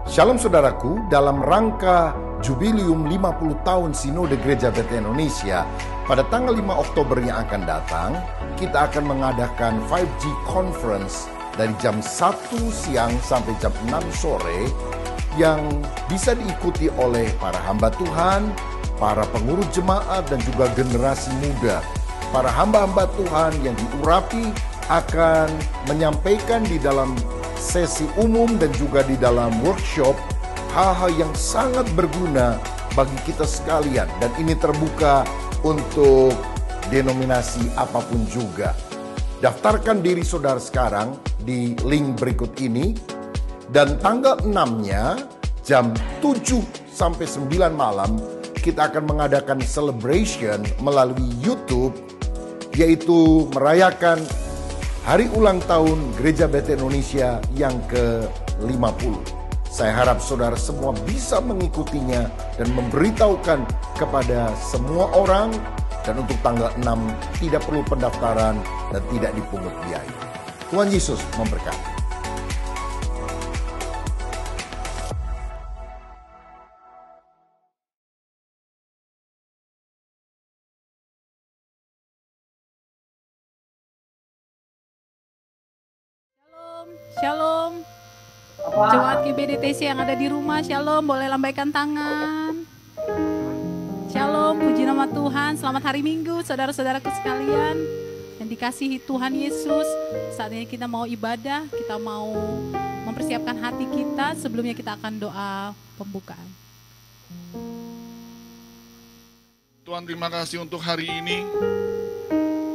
Shalom saudaraku, dalam rangka Jubilium 50 tahun Sinode Gereja Bethel Indonesia, pada tanggal 5 Oktober yang akan datang, kita akan mengadakan 5G Conference dari jam 1 siang sampai jam 6 sore yang bisa diikuti oleh para hamba Tuhan, para pengurus jemaat, dan juga generasi muda. Para hamba-hamba Tuhan yang diurapi akan menyampaikan di dalam sesi umum dan juga di dalam workshop hal-hal yang sangat berguna bagi kita sekalian, dan ini terbuka untuk denominasi apapun juga. Daftarkan diri saudara sekarang di link berikut ini, dan tanggal 6-nya jam 7 sampai 9 malam kita akan mengadakan celebration melalui YouTube, yaitu merayakan hari ulang tahun Gereja Bethel Indonesia yang ke-50. Saya harap saudara semua bisa mengikutinya dan memberitahukan kepada semua orang. Dan untuk tanggal 6 tidak perlu pendaftaran dan tidak dipungut biaya. Tuhan Yesus memberkati. Shalom, Jemaat GBDTC yang ada di rumah, Shalom, boleh lambaikan tangan. Shalom, puji nama Tuhan, selamat hari Minggu saudara-saudaraku sekalian yang dikasihi Tuhan Yesus. Saat ini kita mau ibadah, kita mau mempersiapkan hati kita. Sebelumnya kita akan doa pembukaan. Tuhan, terima kasih untuk hari ini.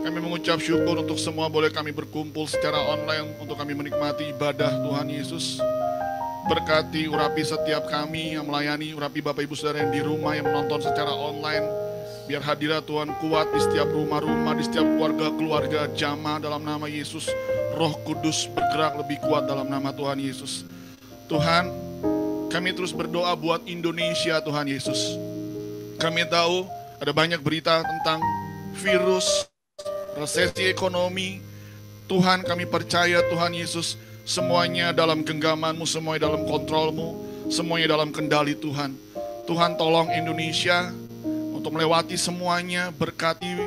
Kami mengucap syukur untuk semua boleh kami berkumpul secara online untuk kami menikmati ibadah Tuhan Yesus. Berkati, urapi setiap kami yang melayani, urapi Bapak Ibu Saudara yang di rumah yang menonton secara online. Biar hadirat Tuhan kuat di setiap rumah-rumah, di setiap keluarga-keluarga jamaah dalam nama Yesus. Roh Kudus bergerak lebih kuat dalam nama Tuhan Yesus. Tuhan, kami terus berdoa buat Indonesia Tuhan Yesus. Kami tahu ada banyak berita tentang virus, resesi ekonomi. Tuhan, kami percaya Tuhan Yesus, semuanya dalam genggaman-Mu, semuanya dalam kontrol-Mu, semuanya dalam kendali Tuhan. Tuhan, tolong Indonesia untuk melewati semuanya. Berkati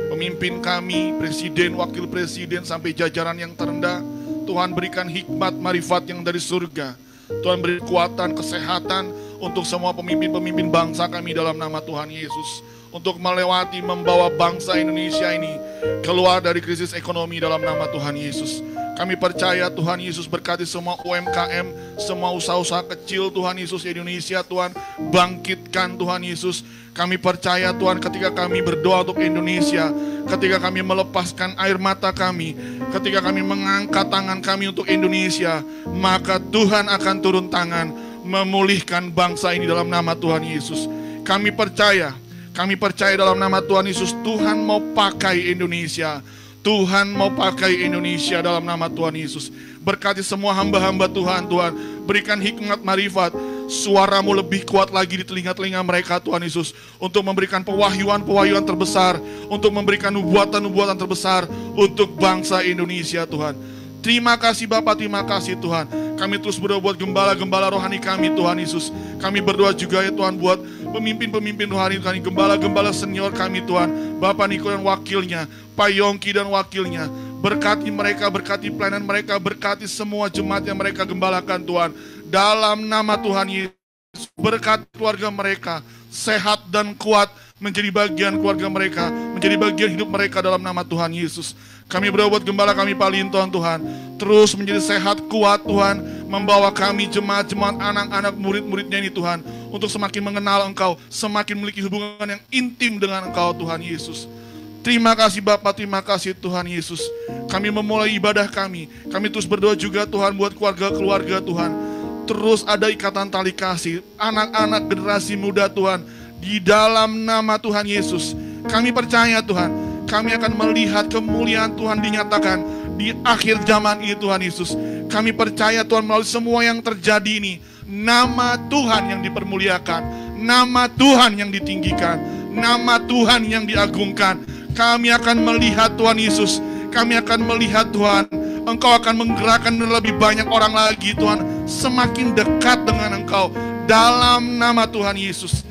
pemimpin kami, presiden, wakil presiden, sampai jajaran yang terendah. Tuhan, berikan hikmat, marifat yang dari surga. Tuhan, beri kekuatan, kesehatan untuk semua pemimpin-pemimpin bangsa kami dalam nama Tuhan Yesus. Untuk melewati, membawa bangsa Indonesia ini keluar dari krisis ekonomi dalam nama Tuhan Yesus. Kami percaya Tuhan Yesus, berkati semua UMKM, semua usaha-usaha kecil Tuhan Yesus Indonesia. Tuhan, bangkitkan Tuhan Yesus. Kami percaya Tuhan, ketika kami berdoa untuk Indonesia, ketika kami melepaskan air mata kami, ketika kami mengangkat tangan kami untuk Indonesia, maka Tuhan akan turun tangan memulihkan bangsa ini dalam nama Tuhan Yesus. Kami percaya dalam nama Tuhan Yesus, Tuhan mau pakai Indonesia. Tuhan mau pakai Indonesia dalam nama Tuhan Yesus. Berkati semua hamba-hamba Tuhan, Tuhan. Berikan hikmat marifat. Suaramu lebih kuat lagi di telinga-telinga mereka Tuhan Yesus. Untuk memberikan pewahyuan-pewahyuan terbesar. Untuk memberikan nubuatan-nubuatan terbesar untuk bangsa Indonesia Tuhan. Terima kasih Bapak, terima kasih Tuhan. Kami terus berdoa buat gembala-gembala rohani kami Tuhan Yesus. Kami berdoa juga ya Tuhan buat pemimpin-pemimpin rohani kami, gembala-gembala senior kami Tuhan. Bapak Niko dan wakilnya, Pak Yongki dan wakilnya. Berkati mereka, berkati pelayanan mereka, berkati semua jemaat yang mereka gembalakan Tuhan. Dalam nama Tuhan Yesus, berkati keluarga mereka, sehat dan kuat menjadi bagian keluarga mereka, menjadi bagian hidup mereka dalam nama Tuhan Yesus. Kami berdoa buat gembala kami Pak Linton Tuhan, terus menjadi sehat, kuat Tuhan, membawa kami jemaat-jemaat, anak-anak, murid-muridnya ini Tuhan, untuk semakin mengenal Engkau, semakin memiliki hubungan yang intim dengan Engkau Tuhan Yesus. Terima kasih Bapak, terima kasih Tuhan Yesus. Kami memulai ibadah kami terus berdoa juga Tuhan buat keluarga-keluarga Tuhan. Terus ada ikatan tali kasih, anak-anak generasi muda Tuhan, di dalam nama Tuhan Yesus. Kami percaya Tuhan, kami akan melihat kemuliaan Tuhan dinyatakan di akhir zaman ini Tuhan Yesus. Kami percaya Tuhan, melalui semua yang terjadi ini, nama Tuhan yang dipermuliakan, nama Tuhan yang ditinggikan, nama Tuhan yang diagungkan. Kami akan melihat Tuhan Yesus, kami akan melihat Tuhan, Engkau akan menggerakkan lebih banyak orang lagi Tuhan, semakin dekat dengan Engkau dalam nama Tuhan Yesus.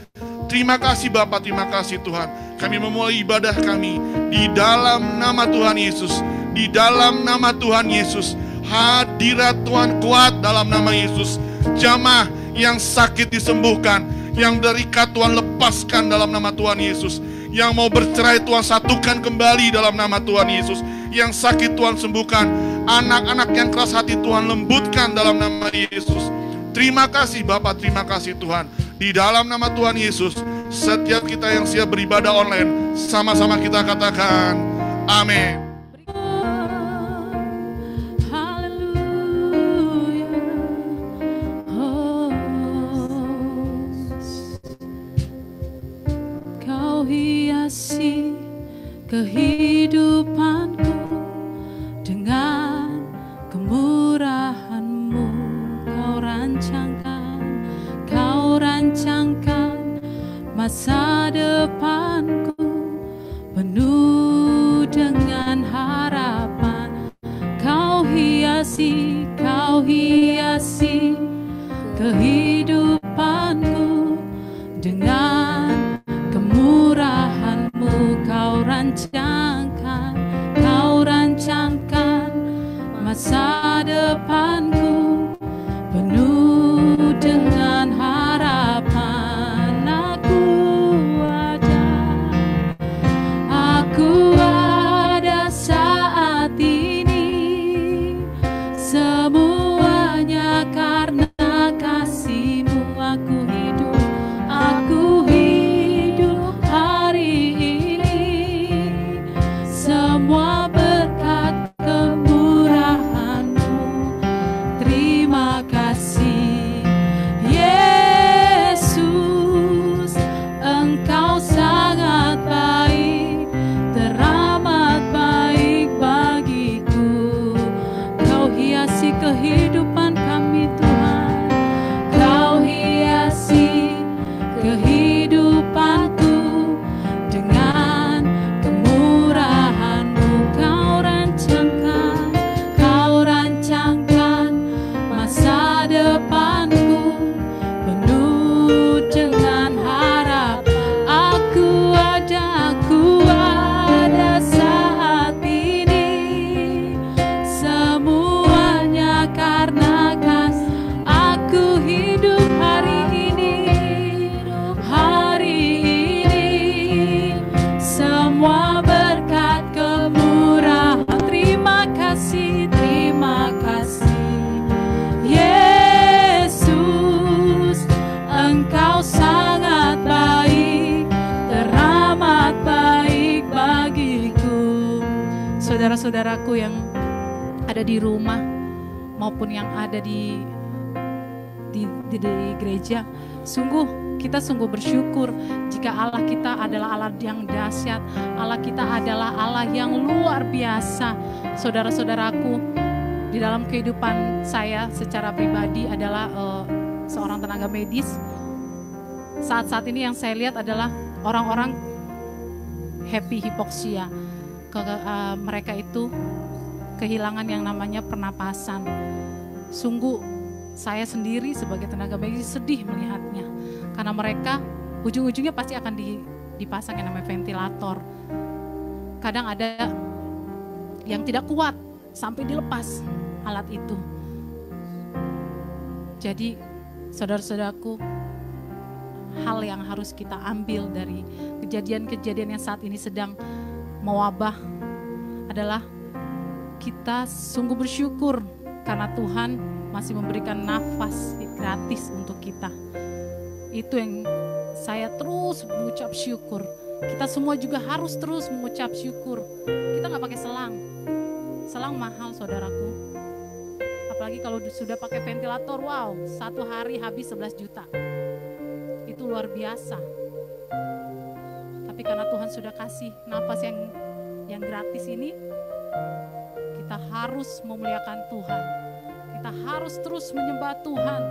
Terima kasih Bapa, terima kasih Tuhan. Kami memulai ibadah kami di dalam nama Tuhan Yesus. Di dalam nama Tuhan Yesus. Hadirat Tuhan kuat dalam nama Yesus. Jamaah yang sakit disembuhkan, yang terikat Tuhan lepaskan dalam nama Tuhan Yesus. Yang mau bercerai Tuhan satukan kembali dalam nama Tuhan Yesus. Yang sakit Tuhan sembuhkan. Anak-anak yang keras hati Tuhan lembutkan dalam nama Yesus. Terima kasih Bapak, terima kasih Tuhan. Di dalam nama Tuhan Yesus, setiap kita yang siap beribadah online, sama-sama kita katakan amin. Hiasi kehidupanku dengan kemurahan-Mu. Kau rancangkan masa depanku penuh dengan harapan. Kau hiasi kehidupanku dengan kemurahan-Mu. Kau rancangkan masa depanku penuh dengan harapan. Aku ada saat ini, semuanya karena kasih-Mu. Aku hidup hari ini, semua berkat kemurahan-Mu. Terima kasih Yesus, Engkau sangat baik, teramat baik bagiku. Kau hiasi kehidupan kami Tuhan, Kau hiasi kehidupanku dengan kemurahan-Mu. Kau rancangkan masa depanku penuh dengan harap. Aku ada saat ini, semuanya karena kasih. Aku hidup hari ini, semua berkat kemurahan. Terima kasih Yesus, Engkau sangat baik, teramat baik bagiku. Saudara-saudaraku yang ada di rumah maupun yang ada di gereja, kita sungguh bersyukur jika Allah kita adalah Allah yang dahsyat, Allah kita adalah Allah yang luar biasa. Saudara-saudaraku, di dalam kehidupan saya secara pribadi adalah seorang tenaga medis. Saat-saat ini yang saya lihat adalah orang-orang happy hipoksia. Mereka itu kehilangan yang namanya pernapasan. Sungguh saya sendiri sebagai tenaga medis sedih melihatnya. Karena mereka ujung-ujungnya pasti akan dipasang yang namanya ventilator. Kadang ada yang tidak kuat sampai dilepas alat itu. Jadi saudara-saudaraku, hal yang harus kita ambil dari kejadian-kejadian yang saat ini sedang mewabah adalah kita sungguh bersyukur karena Tuhan masih memberikan nafas gratis untuk kita. Itu yang saya terus mengucap syukur. Kita semua juga harus terus mengucap syukur. Kita nggak pakai selang. Selang mahal saudaraku. Apalagi kalau sudah pakai ventilator, wow, 1 hari habis 11 juta. Itu luar biasa. Tapi karena Tuhan sudah kasih nafas yang gratis ini, kita harus memuliakan Tuhan. Kita harus terus menyembah Tuhan.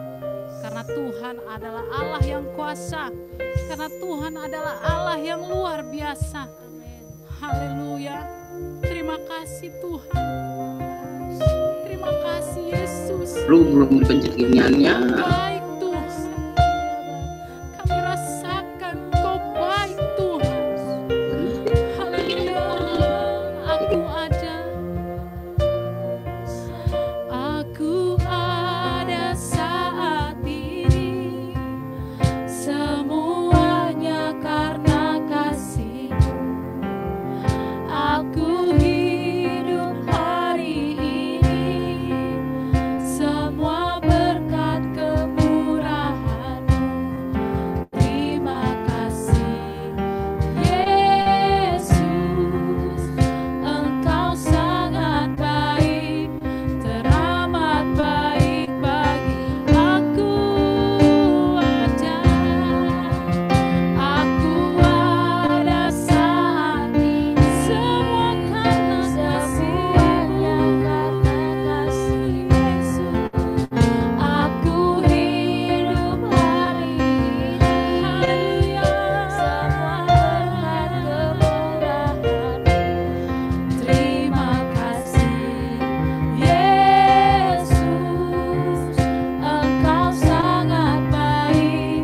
Karena Tuhan adalah Allah yang kuasa. Karena Tuhan adalah Allah yang luar biasa. Haleluya. Terima kasih Tuhan. Terima kasih Yesus. Belum penceringannya. Baik Tuhan. Kami rasakan Kau baik Tuhan. Haleluya. Aku ada. Aku ada saat ini. Semuanya karena kasih-Mu. Aku hidup hari ini. Semua berkat kemurahan-Mu. Terima kasih Yesus. Engkau sangat baik, teramat baik bagi aku ada. Aku ada saat ini. Semua karena kasih-Mu. Aku hidup hari ini. Haleluya. Semua berkat kemurahan-Mu. Terima kasih Yesus. Engkau sangat baik,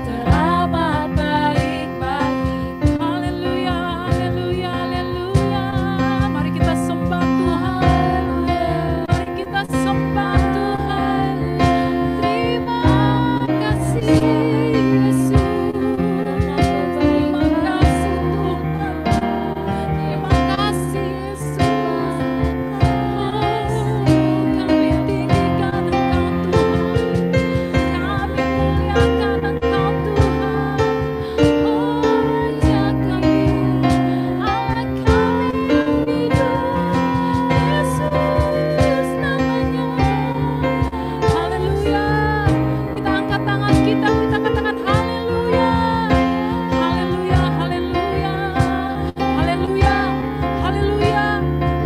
teramat baik bagi. Haleluya, haleluya, haleluya. Mari kita sembah Tuhan. Mari kita sembah Tuhan. Terima kasih Yesus. Terima kasih Tuhan. Terima kasih Yesus. Kami tinggikan Engkau Tuhan. Kami muliakan Engkau Tuhan. Ya kami, Allah kami yang hidup. Yesus namanya. Haleluya. Kita angkat tangan kita katakan haleluya. Haleluya, haleluya. Haleluya, haleluya,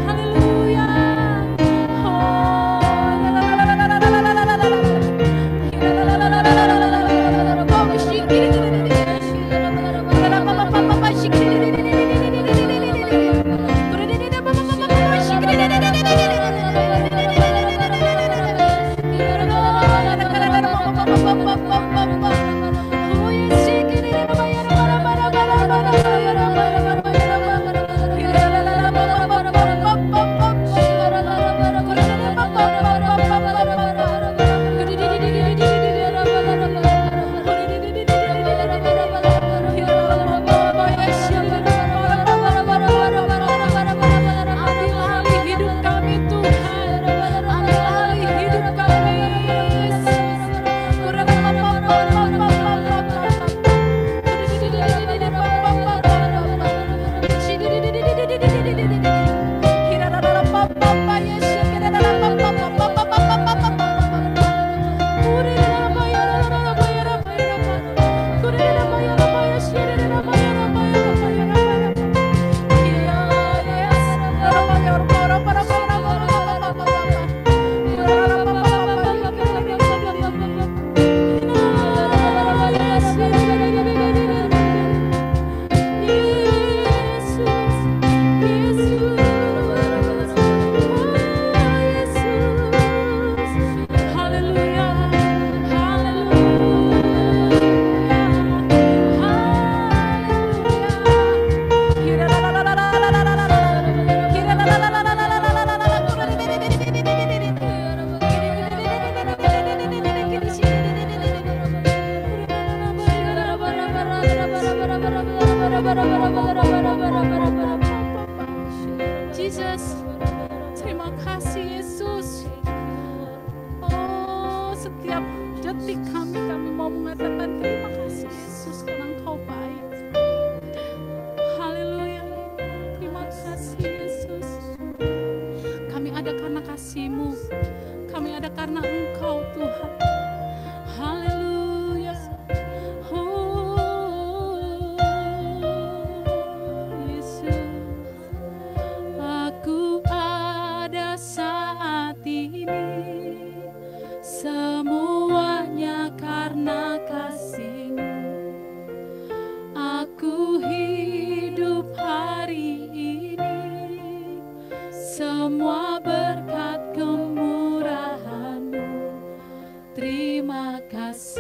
haleluya. Ambil alih hidup kami Tuhan. Ambil alih hidup kami Yesus. Jesus, terima kasih Yesus. Oh, setiap detik kami mau mengatakan terima kasih Yesus karena Engkau baik. Haleluya. Terima kasih Yesus. Kami ada karena kasih-Mu. Kami ada karena Engkau Tuhan. Haleluya. Oh, Yesus. Aku ada saat ini. Semuanya karena kasih-Mu. Aku hidup hari ini. Semua berkat Kemurahan-Mu.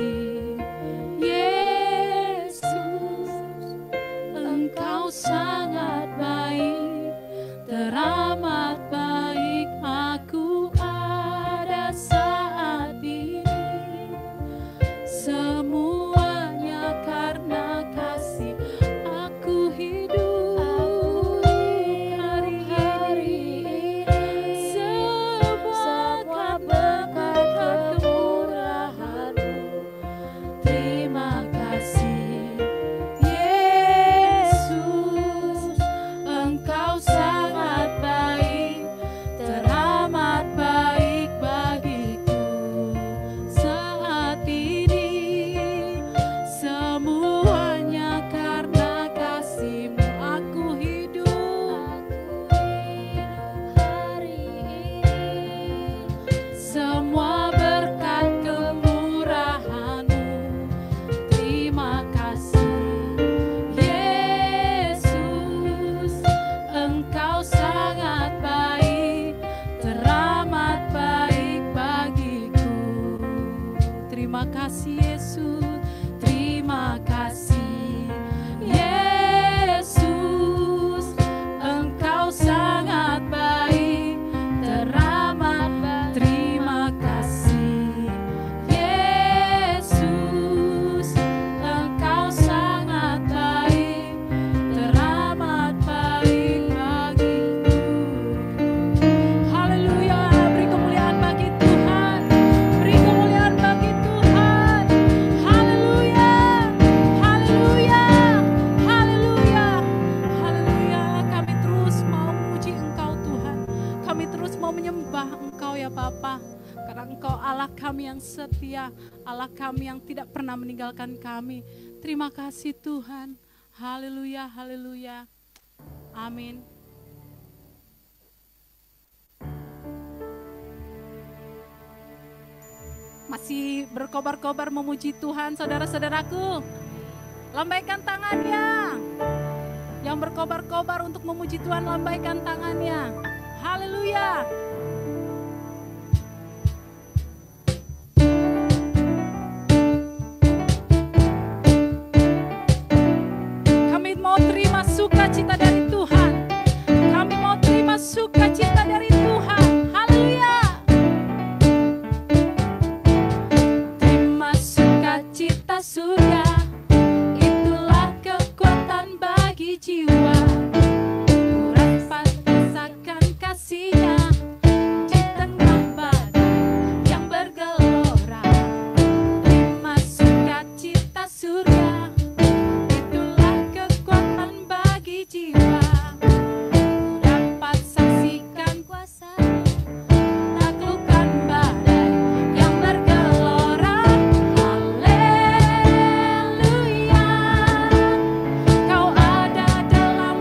kasih. Yesus, Engkau sangat baik, teramat baik. Aku ada saat ini, semuanya karena kasih. Aku hidup hari-hari ini, semua berkat kemurahan-Mu. Terima kasih Yesus, Engkau sangat baik, teramat baik bagiku saat ini. Semuanya karena kasih-Mu. Aku hidup hari ini, semua berkat kemurahan-Mu. Terima kasih Yesus, Engkau sangat baik, teramat baik bagiku. Terima kasih Yesus, terima kasih Yesus, Engkau sangat baik, teramat baik. Terima kasih Yesus, Engkau sangat baik, teramat baik bagiku. Haleluya, beri kemuliaan bagi Tuhan, beri kemuliaan bagi Tuhan. Haleluya, haleluya, haleluya, haleluya. Kami terus mau memuji Engkau Tuhan, kami terus mau menyembah Engkau ya Bapa, karena Engkau Allah kami yang setia, Allah kami yang tidak pernah meninggalkan kami. Terima kasih Tuhan. Haleluya, haleluya. Amin. Masih berkobar-kobar memuji Tuhan saudara-saudaraku. Lambaikan tangannya. Yang berkobar-kobar untuk memuji Tuhan, lambaikan tangannya. Haleluya. Kami mau terima sukacita dari Tuhan. Kami mau terima sukacita dari Tuhan. Haleluya. Terima sukacita surga, itulah kekuatan bagi jiwa. Ku dapat rasakan kasih-Nya di tengah badai yang bergelora. Terima sukacita surga, itulah kekuatan bagi jiwa. Ku dapat saksikan kuasa-Nya taklukkan badai yang bergelora. Haleluya, Kau ada dalam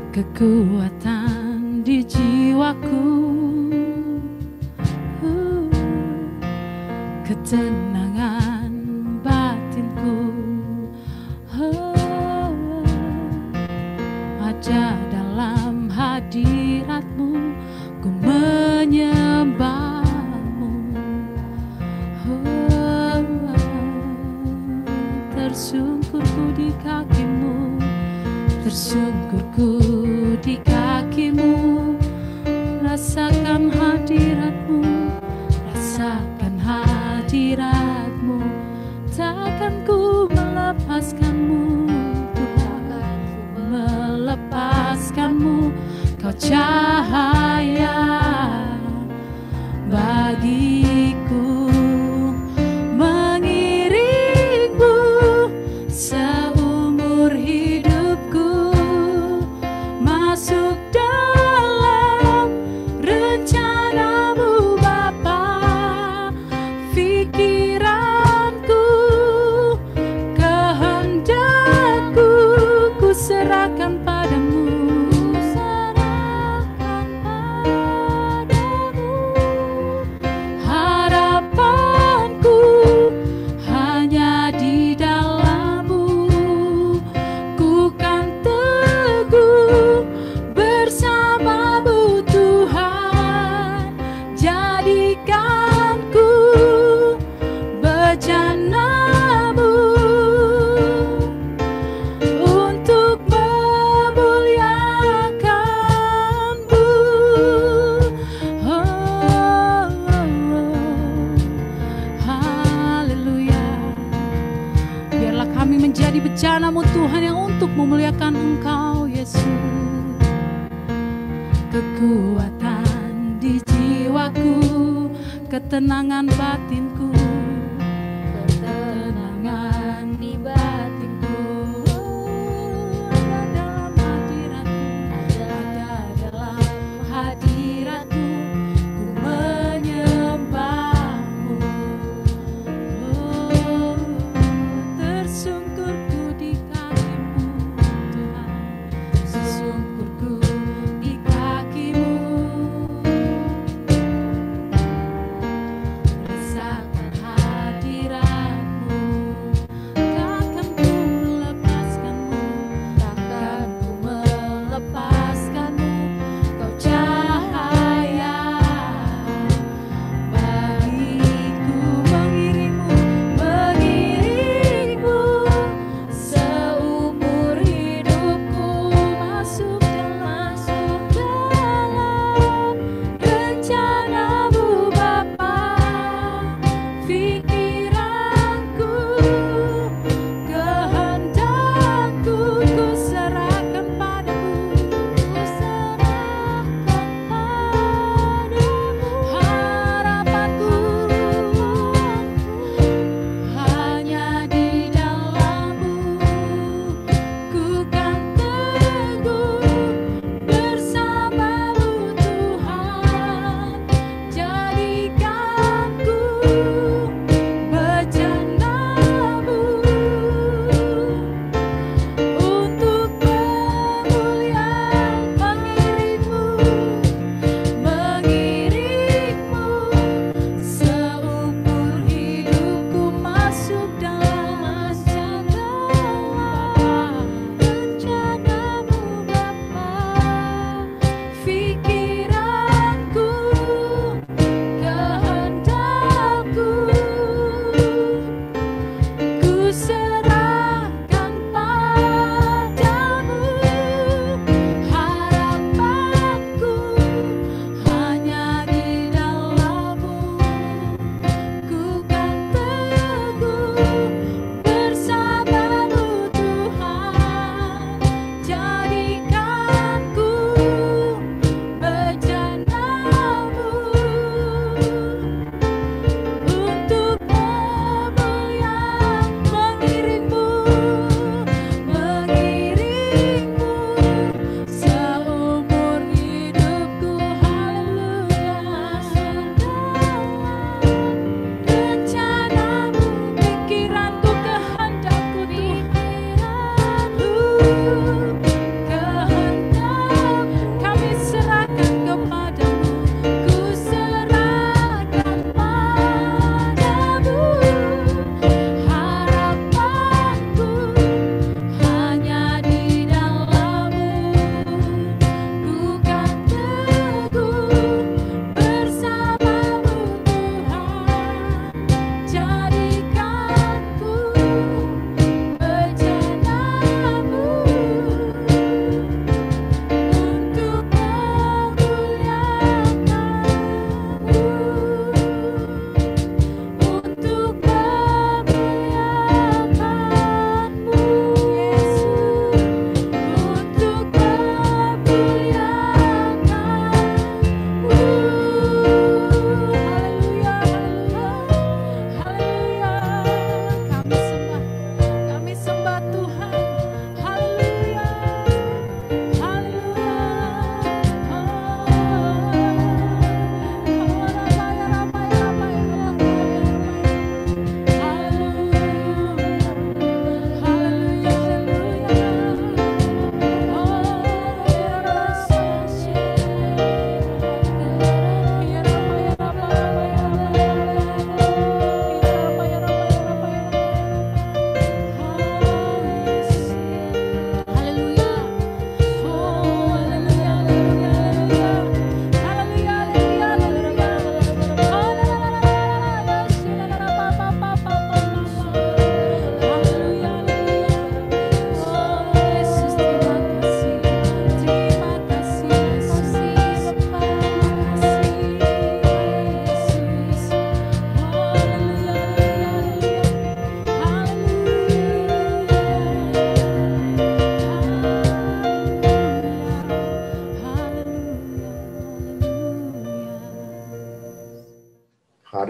Kekuatan di jiwaku, ketenangan batinku, ada dalam hadirat-Mu, ku menyembah-Mu. Tersungkurku di kaki-Mu, tersungkurku di kaki-Mu, rasakan hadirat-Mu, rasakan hadirat-Mu, takkan ku melepaskan-Mu, Tuhan, melepaskan-Mu, Kau cahaya bagiku, mengiringmu seumur hidupku, masuk dalam rencana-Mu Bapa, pikiranku, kehendakku, ku serahkan padamu, harapanku hanya di dalam-Mu, ku kan teguh bersama-Mu Tuhan, jadikanku bejana-Mu untuk memuliakan-Mu. Haleluya. Biarlah kami menjadi bejana-Mu Tuhan yang untuk memuliakan Engkau Yesus. Kekuatan di jiwaku, ketenangan batinku, ketenangan di batinku, ada dalam hadirat-Mu, ada dalam hadirat-Mu, ku menyembah-Mu. Tersungkurku di kaki-Mu Tuhan, tersungkurku di kaki-Mu, rasakan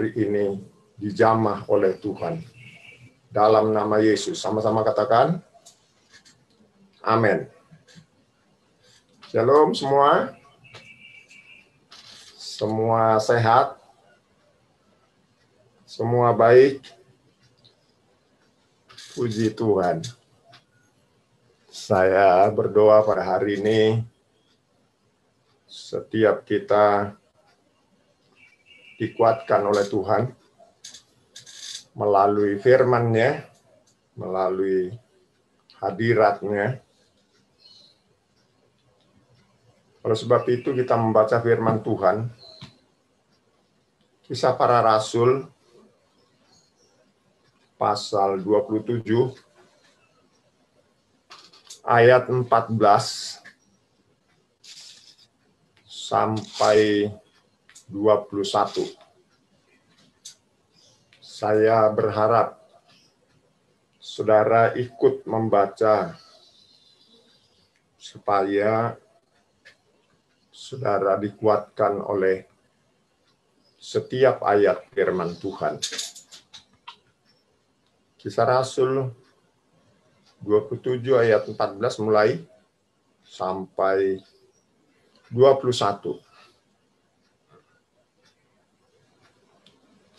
hari ini dijamah oleh Tuhan. Dalam nama Yesus, sama-sama katakan, amin. Shalom semua. Semua sehat. Semua baik. Puji Tuhan. Saya berdoa pada hari ini, setiap kita dikuatkan oleh Tuhan melalui firman-Nya, melalui hadirat-Nya. Oleh sebab itu kita membaca firman Tuhan, Kisah Para Rasul, pasal 27, ayat 14 sampai 21. Saya berharap saudara ikut membaca supaya saudara dikuatkan oleh setiap ayat firman Tuhan. Kisah Rasul 27 ayat 14 mulai sampai 21.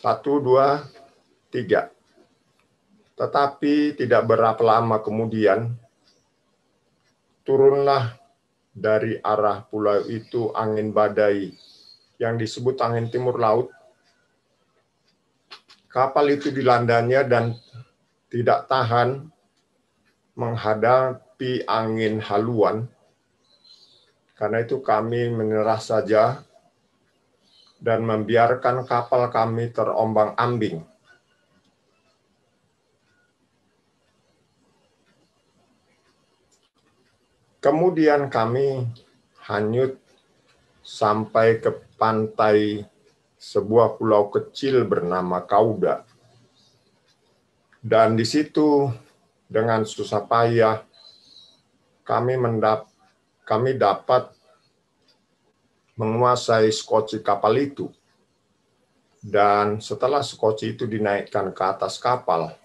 1, 2, 3. Tetapi tidak berapa lama kemudian, turunlah dari arah pulau itu angin badai yang disebut angin timur laut. Kapal itu dilandanya dan tidak tahan menghadapi angin haluan. Karena itu kami menyerah saja dan membiarkan kapal kami terombang-ambing. Kemudian kami hanyut sampai ke pantai sebuah pulau kecil bernama Kauda. Dan di situ dengan susah payah kami dapat menguasai skoci kapal itu. Dan setelah skoci itu dinaikkan ke atas kapal,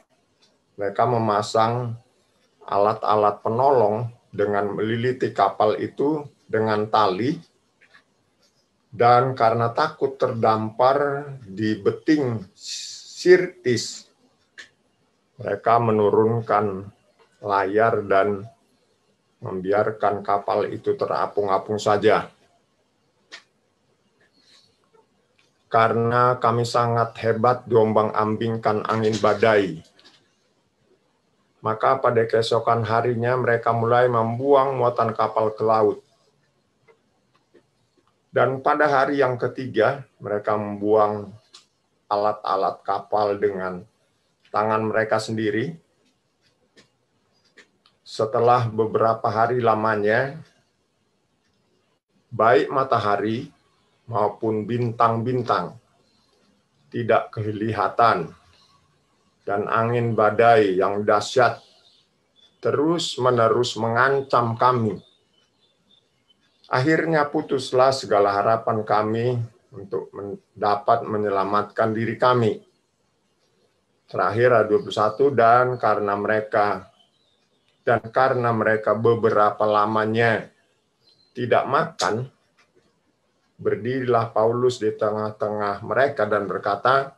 mereka memasang alat-alat penolong dengan meliliti kapal itu dengan tali. Dan karena takut terdampar di beting Sirtis, mereka menurunkan layar dan membiarkan kapal itu terapung-apung saja. Karena kami sangat hebat diombang-ambingkan angin badai, maka pada keesokan harinya mereka mulai membuang muatan kapal ke laut. Dan pada hari yang ketiga, mereka membuang alat-alat kapal dengan tangan mereka sendiri. Setelah beberapa hari lamanya, baik matahari maupun bintang-bintang tidak kelihatan, dan angin badai yang dahsyat terus-menerus mengancam kami. Akhirnya putuslah segala harapan kami untuk dapat menyelamatkan diri kami. Terakhir ayat 21, dan karena mereka beberapa lamanya tidak makan, berdirilah Paulus di tengah-tengah mereka dan berkata,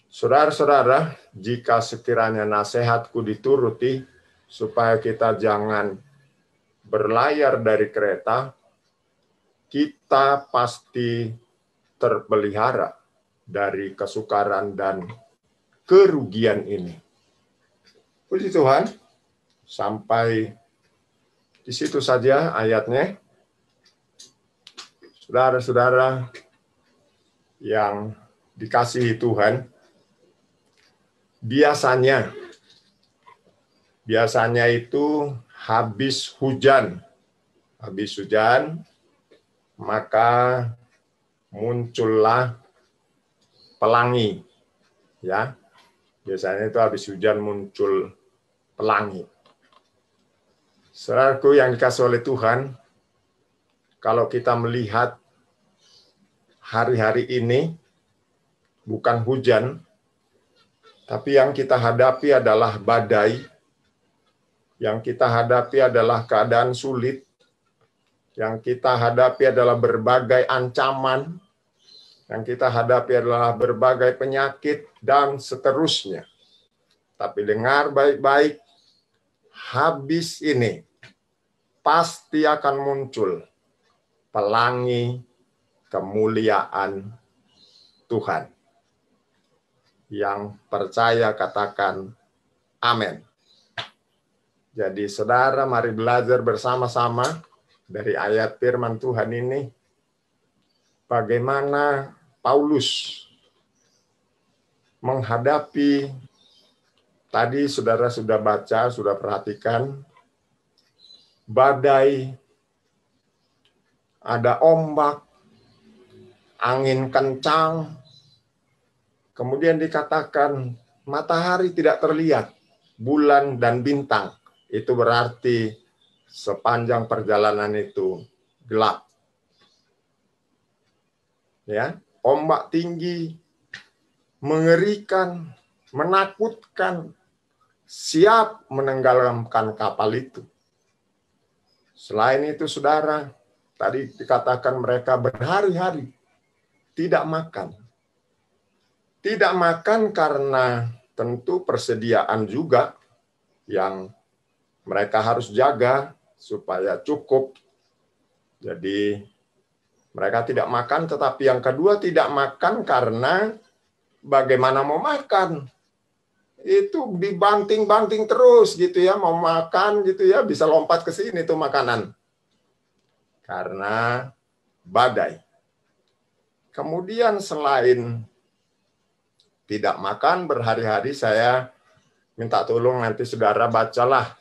"Saudara-saudara, jika sekiranya nasihatku dituruti, supaya kita jangan berlayar dari kereta, kita pasti terpelihara dari kesukaran dan kerugian ini." Puji Tuhan, sampai di situ saja ayatnya. Saudara-saudara yang dikasihi Tuhan, biasanya itu habis hujan, maka muncullah pelangi, ya. Biasanya itu habis hujan muncul pelangi. Saudaraku yang dikasihi oleh Tuhan, kalau kita melihat hari-hari ini, bukan hujan, tapi yang kita hadapi adalah badai, yang kita hadapi adalah keadaan sulit, yang kita hadapi adalah berbagai ancaman, yang kita hadapi adalah berbagai penyakit, dan seterusnya. Tapi dengar baik-baik, habis ini pasti akan muncul pelangi kemuliaan Tuhan. Yang percaya katakan amin. Jadi saudara, mari belajar bersama-sama dari ayat firman Tuhan ini, bagaimana Paulus menghadapi, tadi saudara sudah baca, sudah perhatikan, badai, ada ombak, angin kencang, kemudian dikatakan matahari tidak terlihat, bulan dan bintang. Itu berarti sepanjang perjalanan itu gelap. Ya, ombak tinggi, mengerikan, menakutkan, siap menenggelamkan kapal itu. Selain itu, saudara, tadi dikatakan mereka berhari-hari tidak makan. Tidak makan karena tentu persediaan juga yang mereka harus jaga supaya cukup. Jadi mereka tidak makan, tetapi yang kedua tidak makan karena bagaimana mau makan. Itu dibanting-banting terus gitu ya, mau makan gitu ya, bisa lompat ke sini tuh makanan. Karena badai. Kemudian selain tidak makan berhari-hari, saya minta tolong nanti saudara bacalah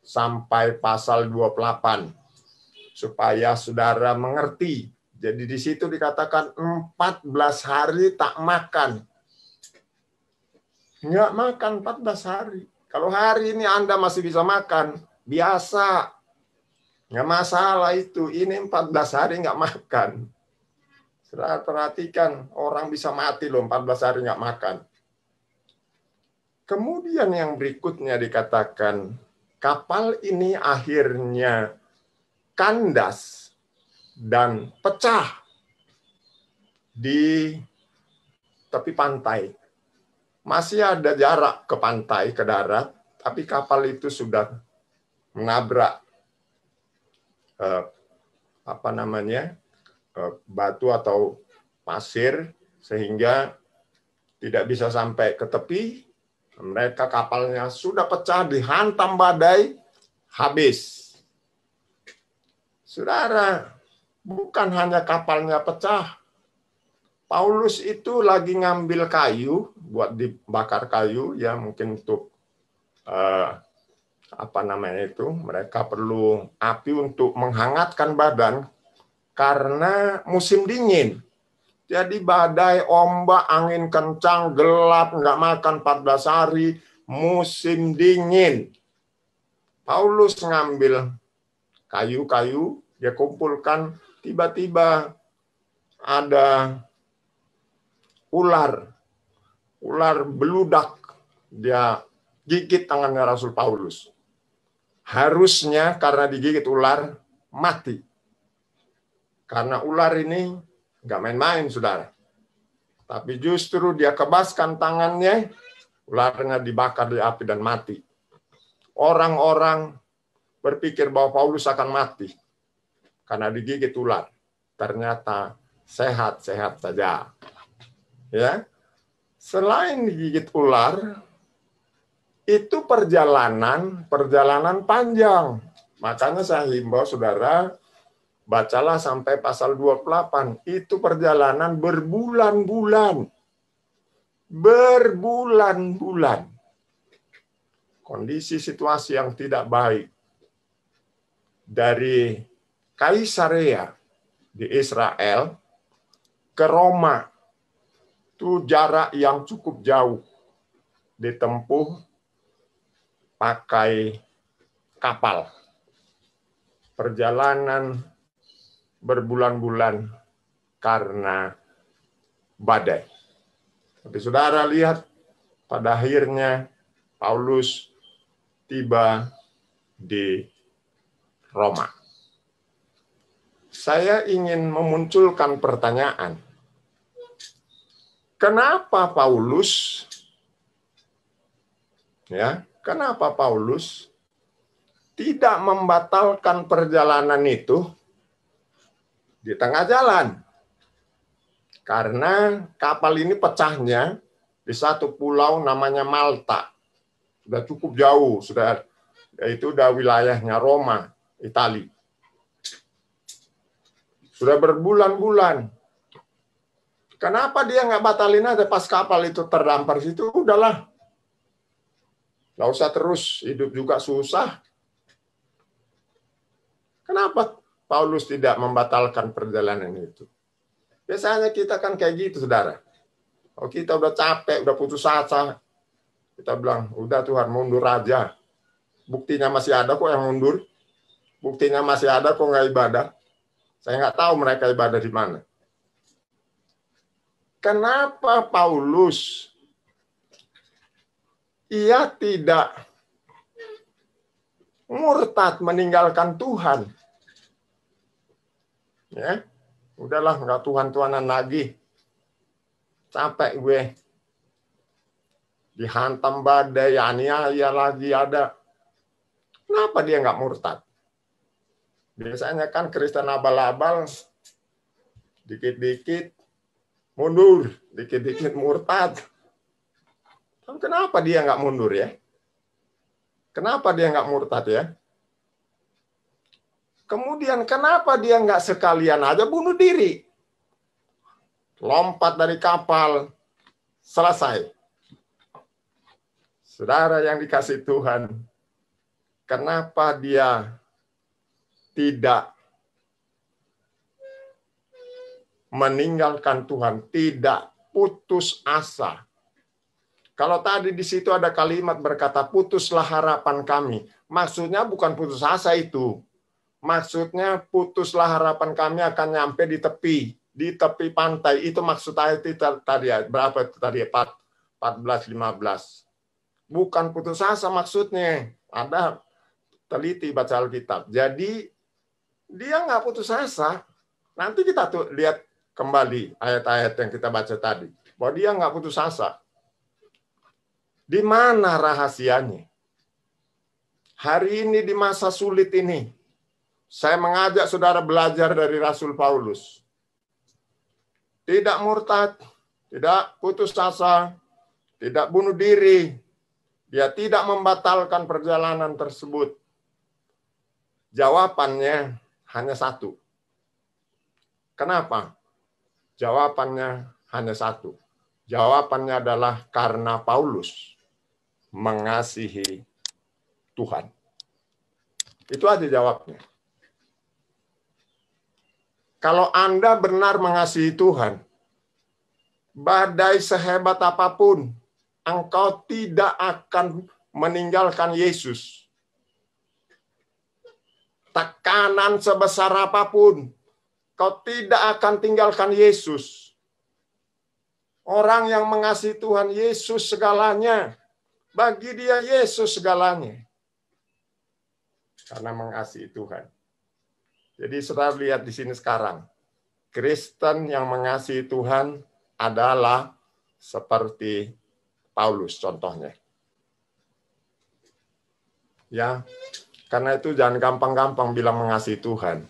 sampai pasal 28 supaya saudara mengerti. Jadi di situ dikatakan 14 hari tak makan. Enggak makan 14 hari. Kalau hari ini Anda masih bisa makan, biasa. Enggak masalah itu. Ini 14 hari enggak makan. Saudara perhatikan, orang bisa mati loh 14 hari enggak makan. Kemudian yang berikutnya dikatakan, kapal ini akhirnya kandas dan pecah di tepi pantai. Masih ada jarak ke pantai, ke darat, tapi kapal itu sudah menabrak batu atau pasir sehingga tidak bisa sampai ke tepi. Mereka kapalnya sudah pecah, dihantam badai, habis. Saudara, bukan hanya kapalnya pecah. Paulus itu lagi ngambil kayu, buat dibakar kayu, ya mungkin untuk mereka perlu api untuk menghangatkan badan karena musim dingin. Jadi badai, ombak, angin kencang, gelap, nggak makan 14 hari, musim dingin. Paulus ngambil kayu-kayu, dia kumpulkan, tiba-tiba ada ular beludak, dia gigit tangannya Rasul Paulus. Harusnya karena digigit ular, mati. Karena ular ini nggak main-main, saudara. Tapi justru dia kebaskan tangannya, ularnya dibakar di api dan mati. Orang-orang berpikir bahwa Paulus akan mati karena digigit ular. Ternyata sehat-sehat saja. Ya. Selain digigit ular, itu perjalanan panjang. Makanya saya himbau saudara, bacalah sampai pasal 28. Itu perjalanan berbulan-bulan. Berbulan-bulan. Kondisi situasi yang tidak baik. Dari Kaisarea di Israel ke Roma. Itu jarak yang cukup jauh. Ditempuh pakai kapal. Perjalanan berbulan-bulan karena badai. Tapi saudara lihat, pada akhirnya Paulus tiba di Roma. Saya ingin memunculkan pertanyaan. Kenapa Paulus tidak membatalkan perjalanan itu di tengah jalan? Karena kapal ini pecahnya di satu pulau namanya Malta. Sudah cukup jauh, itu udah wilayahnya Roma, Italia. Sudah berbulan-bulan. Kenapa dia nggak batalin aja pas kapal itu terdampar situ? Udahlah. Nggak usah terus, hidup juga susah. Kenapa Paulus tidak membatalkan perjalanan itu? Biasanya kita kan kayak gitu, saudara. Kalau kita udah capek, udah putus asa, kita bilang, udah Tuhan, mundur aja. Buktinya masih ada kok yang mundur. Buktinya masih ada kok nggak ibadah. Saya nggak tahu mereka ibadah di mana. Kenapa Paulus ia tidak murtad meninggalkan Tuhan? Ya, udahlah, nggak Tuhan-Tuhanan lagi. Capek gue. Dihantam badai, aniaya lagi ada. Kenapa dia nggak murtad? Biasanya kan Kristen abal-abal, dikit-dikit mundur, dikit-dikit murtad. Tapi kenapa dia nggak mundur ya? Kenapa dia nggak murtad ya? Kemudian kenapa dia nggak sekalian aja bunuh diri? Lompat dari kapal, selesai. Saudara yang dikasih Tuhan, kenapa dia tidak meninggalkan Tuhan, tidak putus asa? Kalau tadi di situ ada kalimat berkata, putuslah harapan kami. Maksudnya bukan putus asa itu. Maksudnya putuslah harapan kami akan nyampe di tepi pantai. Itu maksud ayat itu tadi, berapa itu tadi? 14-15. Bukan putus asa maksudnya. Ada teliti baca Alkitab. Jadi dia nggak putus asa. Nanti kita tuh lihat kembali ayat-ayat yang kita baca tadi. Bahwa dia nggak putus asa. Di mana rahasianya? Hari ini di masa sulit ini, saya mengajak saudara belajar dari Rasul Paulus. Tidak murtad, tidak putus asa, tidak bunuh diri. Dia tidak membatalkan perjalanan tersebut. Jawabannya hanya satu. Kenapa? Jawabannya hanya satu. Jawabannya adalah karena Paulus mengasihi Tuhan. Itu aja jawabnya. Kalau Anda benar mengasihi Tuhan, badai sehebat apapun, engkau tidak akan meninggalkan Yesus. Tekanan sebesar apapun, kau tidak akan tinggalkan Yesus. Orang yang mengasihi Tuhan, Yesus segalanya. Bagi dia Yesus segalanya. Karena mengasihi Tuhan. Jadi saudara lihat di sini sekarang. Kristen yang mengasihi Tuhan adalah seperti Paulus contohnya. Ya, karena itu jangan gampang-gampang bilang mengasihi Tuhan.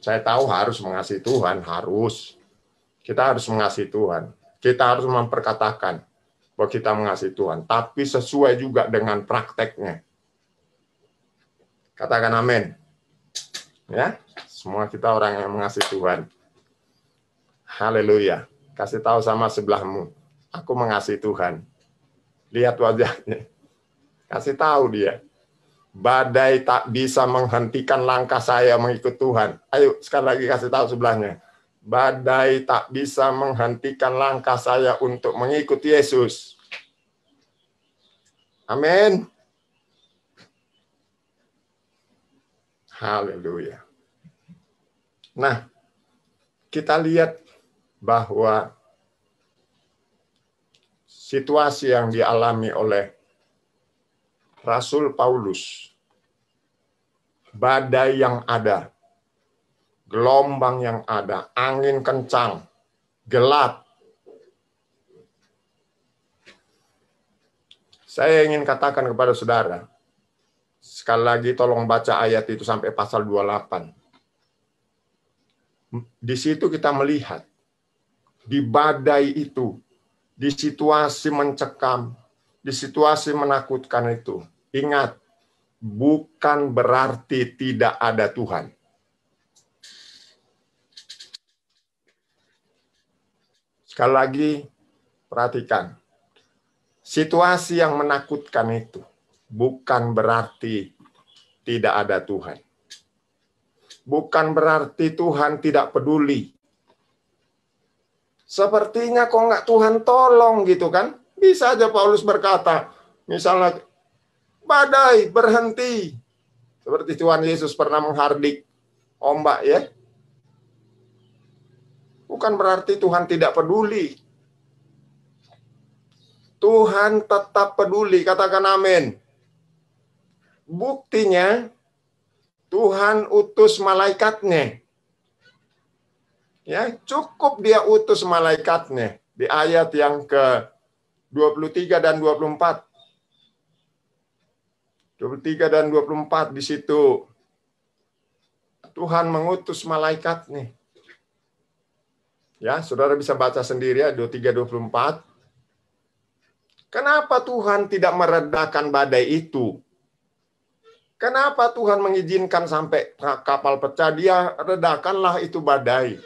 Saya tahu harus mengasihi Tuhan, harus. Kita harus mengasihi Tuhan. Kita harus memperkatakan bahwa kita mengasihi Tuhan. Tapi sesuai juga dengan prakteknya. Katakan amin. Ya, semua kita orang yang mengasihi Tuhan. Haleluya. Kasih tahu sama sebelahmu, aku mengasihi Tuhan. Lihat wajahnya. Kasih tahu dia. Badai tak bisa menghentikan langkah saya mengikut Tuhan. Ayo sekali lagi kasih tahu sebelahnya. Badai tak bisa menghentikan langkah saya untuk mengikut Yesus. Amin. Haleluya. Nah, kita lihat bahwa situasi yang dialami oleh Rasul Paulus, badai yang ada, gelombang yang ada, angin kencang, gelap. Saya ingin katakan kepada saudara, sekali lagi tolong baca ayat itu sampai pasal 28. Di situ kita melihat, di badai itu, di situasi mencekam, di situasi menakutkan itu, ingat, bukan berarti tidak ada Tuhan. Sekali lagi, perhatikan. Situasi yang menakutkan itu bukan berarti tidak ada Tuhan. Bukan berarti Tuhan tidak peduli. Sepertinya kok nggak Tuhan tolong gitu kan? Bisa aja Paulus berkata, misalnya, badai berhenti. Seperti Tuhan Yesus pernah menghardik ombak ya. Bukan berarti Tuhan tidak peduli. Tuhan tetap peduli, katakan amin. Buktinya, Tuhan utus malaikatnya. Ya, cukup dia utus malaikatnya. Di ayat yang ke-23 dan 24. 23 dan 24 di situ. Tuhan mengutus malaikatnya. Ya, saudara bisa baca sendiri ya, 23-24. Kenapa Tuhan tidak meredakan badai itu? Kenapa Tuhan mengizinkan sampai kapal pecah? Dia redakanlah itu badai.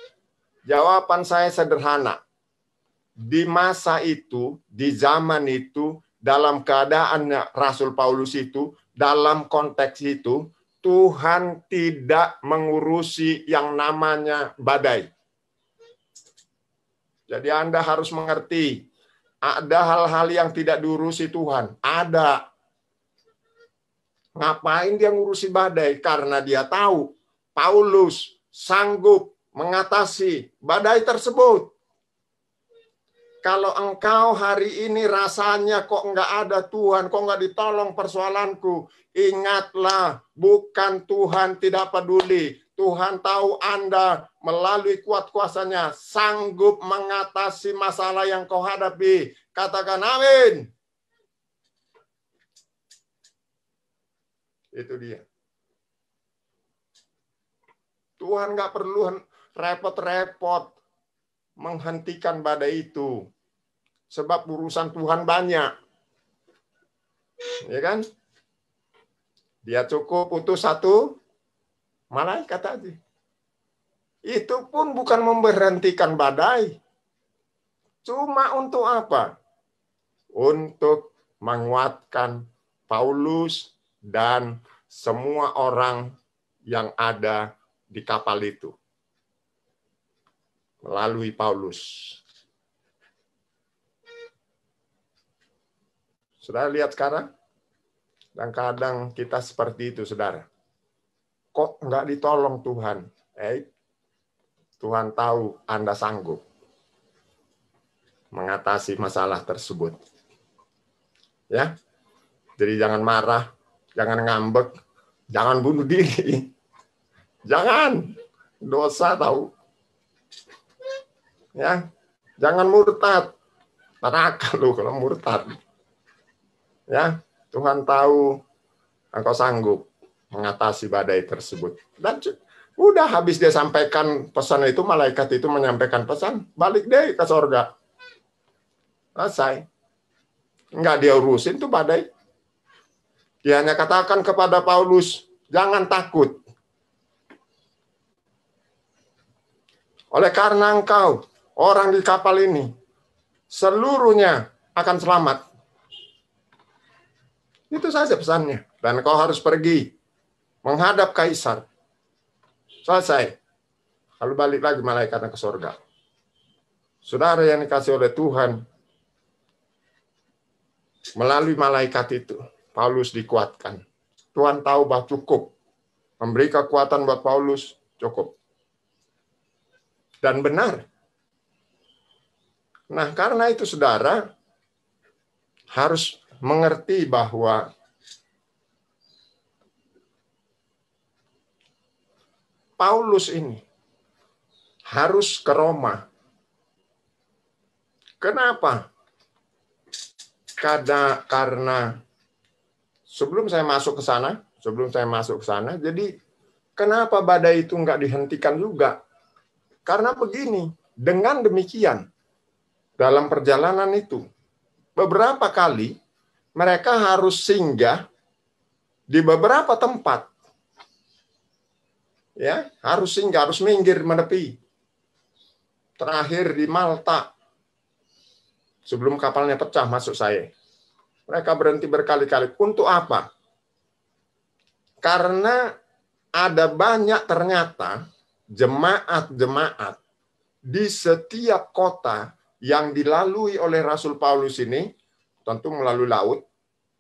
Jawaban saya sederhana. Di masa itu, di zaman itu, dalam keadaan Rasul Paulus itu, dalam konteks itu, Tuhan tidak mengurusi yang namanya badai. Jadi Anda harus mengerti, ada hal-hal yang tidak diurusi Tuhan. Ada. Ngapain dia ngurusi badai? Karena dia tahu Paulus sanggup mengatasi badai tersebut. Kalau engkau hari ini rasanya kok nggak ada Tuhan, kok nggak ditolong persoalanku, ingatlah, bukan Tuhan tidak peduli. Tuhan tahu Anda melalui kuat kuasanya sanggup mengatasi masalah yang kau hadapi. Katakan amin. Itu dia. Tuhan nggak perlu repot-repot menghentikan badai itu. Sebab urusan Tuhan banyak. Ya kan? Dia cukup utus satu malaikat aja. Itu pun bukan memberhentikan badai. Cuma untuk apa? Untuk menguatkan Paulus dan semua orang yang ada di kapal itu. Melalui Paulus. Saudara lihat sekarang? Dan kadang kita seperti itu, saudara. Kok nggak ditolong Tuhan? Tuhan tahu Anda sanggup mengatasi masalah tersebut. Ya, jadi jangan marah, jangan ngambek, jangan bunuh diri. Jangan, dosa tahu. Ya, jangan murtad. Neraka lu kalau murtad. Ya, Tuhan tahu engkau sanggup mengatasi badai tersebut. Dan udah habis dia sampaikan pesan itu, malaikat itu menyampaikan pesan, balik deh ke surga. Selesai. Enggak dia urusin tuh badai. Dia hanya katakan kepada Paulus, jangan takut. Oleh karena engkau, orang di kapal ini, seluruhnya akan selamat. Itu saja pesannya. Dan kau harus pergi menghadap kaisar. Selesai. Lalu balik lagi malaikatnya ke surga. Saudara yang dikasih oleh Tuhan, melalui malaikat itu, Paulus dikuatkan. Tuhan tahu bahwa cukup. Memberi kekuatan buat Paulus, cukup. Dan benar, Nah, karena itu saudara harus mengerti bahwa Paulus ini harus ke Roma. Kenapa? Karena sebelum saya masuk ke sana, jadi kenapa badai itu nggak dihentikan juga? Karena begini, dengan demikian, dalam perjalanan itu, beberapa kali mereka harus singgah di beberapa tempat. Ya, harus singgah, harus minggir menepi. Terakhir di Malta, sebelum kapalnya pecah maksud saya. Mereka berhenti berkali-kali. Untuk apa? Karena ada banyak ternyata jemaat-jemaat di setiap kota yang dilalui oleh Rasul Paulus ini, tentu melalui laut,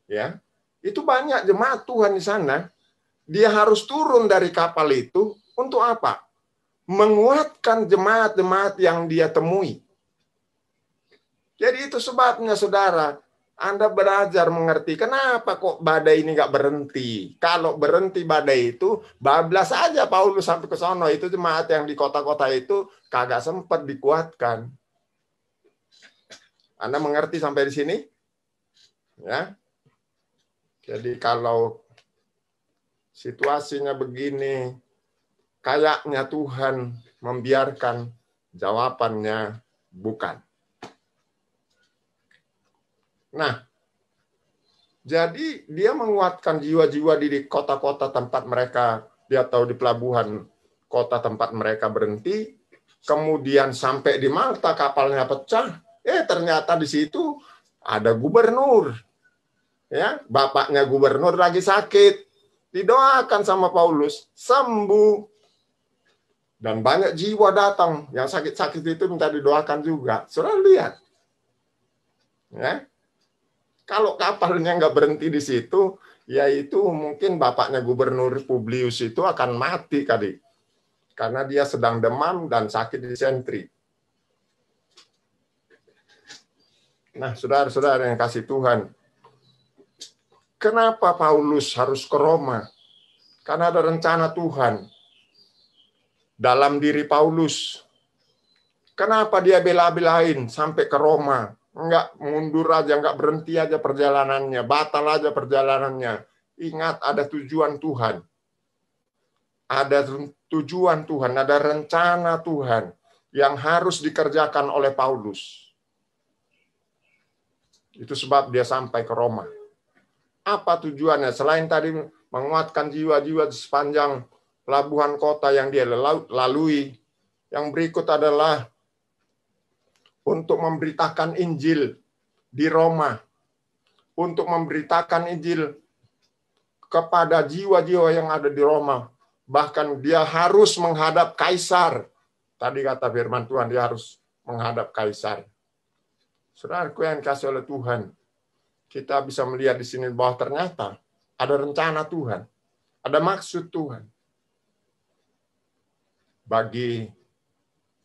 ya. Itu banyak jemaat Tuhan di sana. Dia harus turun dari kapal itu untuk apa? Menguatkan jemaat-jemaat yang dia temui. Jadi itu sebabnya saudara, Anda belajar mengerti kenapa kok badai ini nggak berhenti. Kalau berhenti badai itu, bablas saja Paulus sampai ke sono. Itu jemaat yang di kota-kota itu kagak sempat dikuatkan. Anda mengerti sampai di sini? Ya. Jadi kalau situasinya begini, kayaknya Tuhan membiarkan, jawabannya bukan. Nah, jadi dia menguatkan jiwa-jiwa di kota-kota tempat mereka, dia tahu di pelabuhan kota tempat mereka berhenti, kemudian sampai di Malta kapalnya pecah, ternyata di situ ada gubernur. Ya, bapaknya gubernur lagi sakit. Didoakan sama Paulus, sembuh. Dan banyak jiwa datang, yang sakit-sakit itu minta didoakan juga. Saudara lihat. Ya. Kalau kapalnya nggak berhenti di situ, yaitu mungkin bapaknya gubernur Publius itu akan mati kali. Karena dia sedang demam dan sakit disentri. Nah, saudara-saudara yang kasih Tuhan, kenapa Paulus harus ke Roma? Karena ada rencana Tuhan dalam diri Paulus. Kenapa dia bela-belain sampai ke Roma? Enggak mundur aja, enggak berhenti aja perjalanannya, batal aja perjalanannya. Ingat, ada tujuan Tuhan. Ada tujuan Tuhan, ada rencana Tuhan yang harus dikerjakan oleh Paulus. Itu sebab dia sampai ke Roma. Apa tujuannya? Selain tadi menguatkan jiwa-jiwa di sepanjang pelabuhan kota yang dia lalui, yang berikut adalah untuk memberitakan Injil di Roma, untuk memberitakan Injil kepada jiwa-jiwa yang ada di Roma. Bahkan dia harus menghadap kaisar. Tadi kata firman Tuhan, dia harus menghadap kaisar. Saudaraku yang dikasih oleh Tuhan, kita bisa melihat di sini bahwa ternyata ada rencana Tuhan, ada maksud Tuhan bagi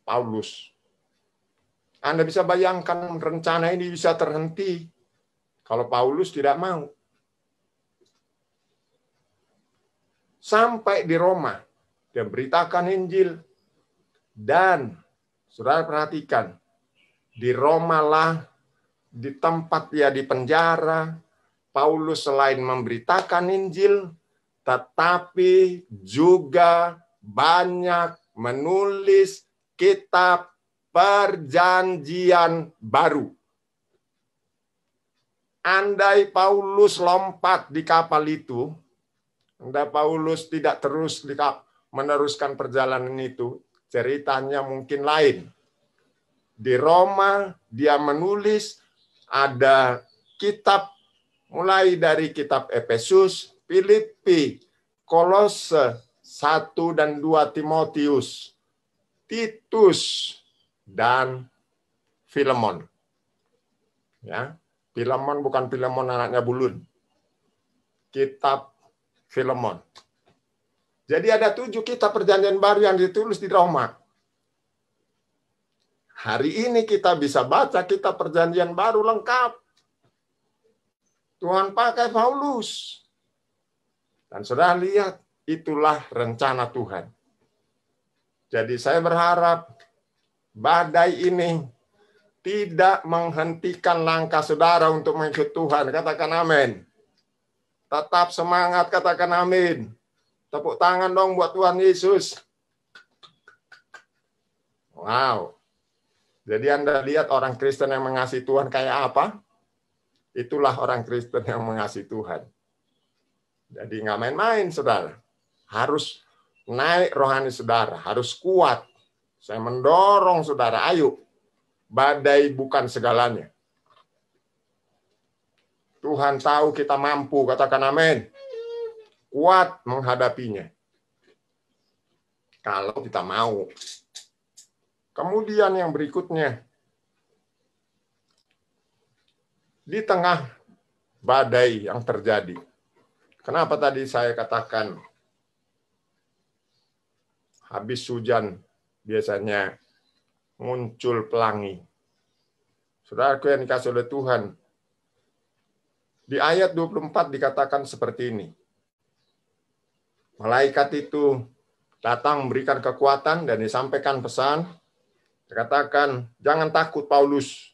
Paulus. Anda bisa bayangkan rencana ini bisa terhenti kalau Paulus tidak mau. Sampai di Roma, dia beritakan Injil. Dan, saudara perhatikan, di Roma lah, di tempat dia di penjara, Paulus selain memberitakan Injil, tetapi juga banyak menulis kitab Perjanjian Baru. Andai Paulus lompat di kapal itu, andai Paulus tidak terus meneruskan perjalanan itu, ceritanya mungkin lain. Di Roma, dia menulis ada kitab, mulai dari kitab Efesus, Filipi, Kolose, 1 dan 2 Timotius, Titus, dan Filemon. Ya, Filemon bukan Filemon anaknya Bulun. Kitab Filemon. Jadi ada 7 kitab perjanjian baru yang ditulis di Roma. Hari ini kita bisa baca kitab Perjanjian Baru lengkap. Tuhan pakai Paulus. Dan saudara lihat, itulah rencana Tuhan. Jadi saya berharap badai ini tidak menghentikan langkah saudara untuk mengikut Tuhan. Katakan amin. Tetap semangat, katakan amin. Tepuk tangan dong buat Tuhan Yesus. Wow. Jadi Anda lihat orang Kristen yang mengasihi Tuhan kayak apa? Itulah orang Kristen yang mengasihi Tuhan. Jadi nggak main-main, saudara. Harus naik rohani saudara. Harus kuat. Saya mendorong saudara, ayo. Badai bukan segalanya. Tuhan tahu kita mampu, katakan amin. Kuat menghadapinya. Kalau kita mau. Kemudian yang berikutnya, di tengah badai yang terjadi. Kenapa tadi saya katakan habis hujan biasanya muncul pelangi. Saudaraku yang dikasih oleh Tuhan, di ayat 24 dikatakan seperti ini. Malaikat itu datang memberikan kekuatan dan disampaikan pesan. Dikatakan, jangan takut Paulus.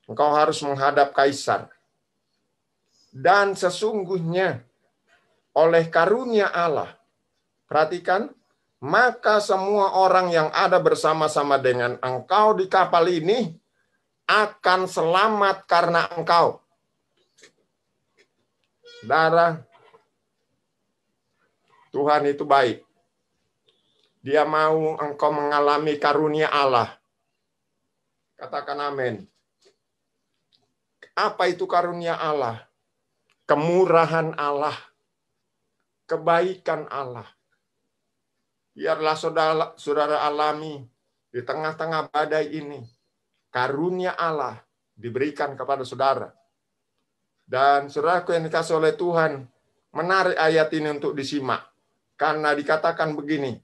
Engkau harus menghadap kaisar. Dan sesungguhnya oleh karunia Allah, perhatikan, maka semua orang yang ada bersama-sama dengan engkau di kapal ini akan selamat karena engkau. Saudara, Tuhan itu baik. Dia mau engkau mengalami karunia Allah. Katakan amin. Apa itu karunia Allah? Kemurahan Allah. Kebaikan Allah. Biarlah saudara alami di tengah-tengah badai ini. Karunia Allah diberikan kepada saudara. Dan saudaraku yang dikasih oleh Tuhan, menarik ayat ini untuk disimak. Karena dikatakan begini,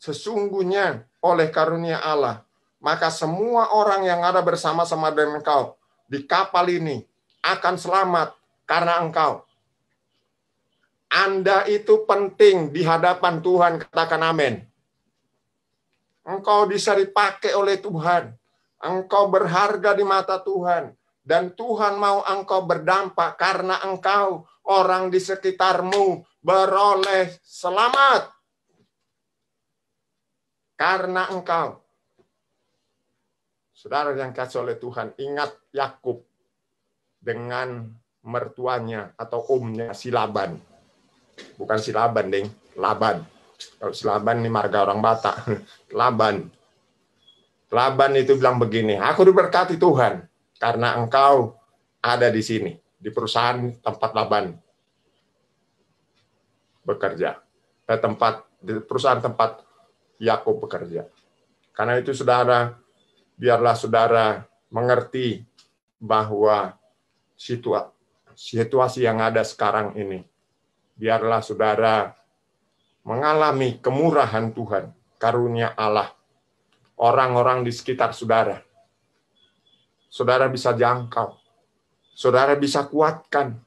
sesungguhnya oleh karunia Allah, maka semua orang yang ada bersama-sama dengan engkau di kapal ini akan selamat karena engkau. Anda itu penting di hadapan Tuhan, katakan amin. Engkau bisa dipakai oleh Tuhan. Engkau berharga di mata Tuhan. Dan Tuhan mau engkau berdampak karena engkau, orang di sekitarmu, beroleh selamat. Karena engkau. Saudara yang kasih oleh Tuhan, ingat Yakub dengan mertuanya atau omnya si Laban. Bukan si Laban, deng. Laban. Kalau si Laban ini marga orang Batak. Laban. Laban itu bilang begini, aku diberkati Tuhan karena engkau ada di sini, di perusahaan tempat Laban bekerja. Di perusahaan tempat Yakub bekerja. Karena itu saudara, biarlah saudara mengerti bahwa situasi yang ada sekarang ini, biarlah saudara mengalami kemurahan Tuhan, karunia Allah, orang-orang di sekitar saudara. Saudara bisa jangkau, saudara bisa kuatkan.